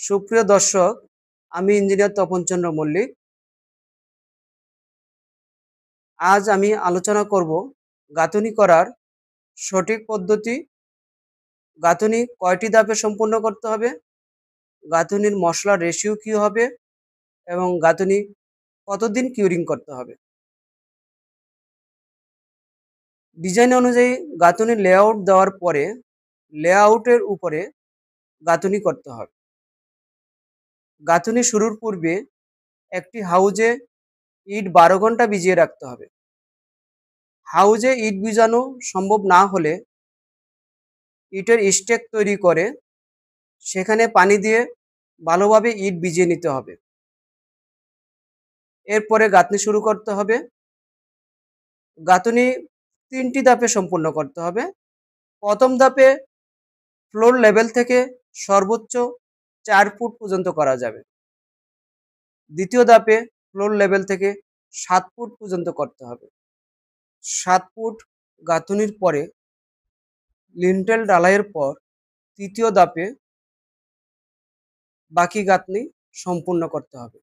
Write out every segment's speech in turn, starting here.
সুপ্রিয় দর্শক, আমি ইঞ্জিনিয়ার তপন চন্দ্র মল্লিক। আজ আমি আলোচনা করব গাঁথুনি করার সঠিক পদ্ধতি, গাঁথুনি কয়টি ধাপে সম্পূর্ণ করতে হবে, গাঁথুনির মশলার রেশিও কী হবে এবং গাঁথুনি কতদিন কিউরিং করতে হবে। ডিজাইন অনুযায়ী গাঁথুনির লেআউট দেওয়ার পরে লেআউটের উপরে গাঁথুনি করতে হবে। গাঁথুনি শুরুর পূর্বে একটি হাউজে ইট 12 ঘন্টা ভিজিয়ে রাখতে হবে। হাউজে ইট ভিজানো সম্ভব না হলে ইটের স্টেক তৈরি করে সেখানে পানি দিয়ে ভালোভাবে ইট ভিজিয়ে নিতে হবে। এরপরে গাঁথনি শুরু করতে হবে। গাঁথনি 3টি ধাপে সম্পূর্ণ করতে হবে। প্রথম ধাপে ফ্লোর লেভেল থেকে সর্বোচ্চ 4 ফুট পর্যন্ত করা যাবে। দ্বিতীয় ধাপে ফ্লোর লেভেল থেকে 7 ফুট পর্যন্ত করতে হবে। 7 ফুট গাঁথনির পরে লিন্টেল ঢালাইয়ের পর তৃতীয় ধাপে বাকি গাঁথনি সম্পূর্ণ করতে হবে।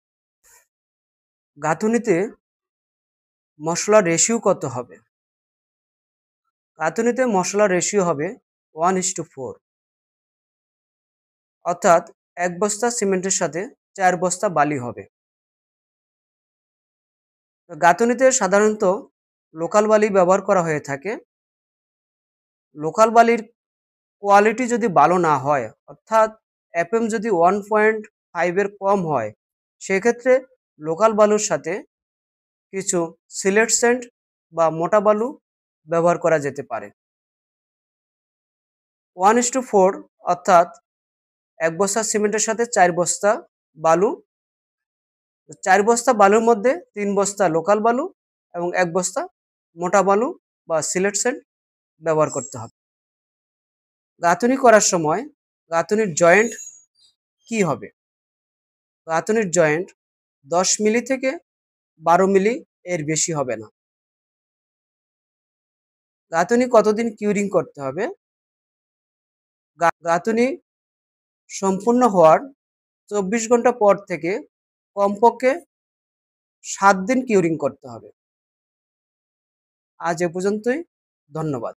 গাঁথনিতে মশলার রেশিও কত হবে? গাঁথনিতে মশলার রেশিও হবে 1:4, অর্থাৎ 1 বস্তা সিমেন্টের সাথে 4 বস্তা বালি হবে। গাঁথনিতে সাধারণত লোকাল বালি ব্যবহার করা হয়ে থাকে। লোকাল বালির কোয়ালিটি যদি ভালো না হয়, অর্থাৎ এফএম যদি 1.5 কম হয়, সেক্ষেত্রে লোকাল বালুর সাথে কিছু সিলেট স্যান্ড বা মোটা বালু ব্যবহার করা যেতে পারে। 1:4 অর্থাৎ 1 বস্তা সিমেন্টের সাথে 4 বস্তা বালু। 4 বস্তা বালুর মধ্যে 3 বস্তা লোকাল বালু এবং 1 বস্তা মোটা বালু বা সিলেট স্যান্ড ব্যবহার করতে হবে। গাঁথনি করার সময় গাঁথনির জয়েন্ট কি হবে? গাঁথনির জয়েন্ট 10 মিলি থেকে 12 মিলি এর বেশি হবে না। গাঁথনি কতদিন কিউরিং করতে হবে? গাঁথনি সম্পূর্ণ হওয়ার 24 ঘন্টা পর থেকে কমপক্ষে 7 দিন কিউরিং করতে হবে। আজ এ পর্যন্তই। ধন্যবাদ।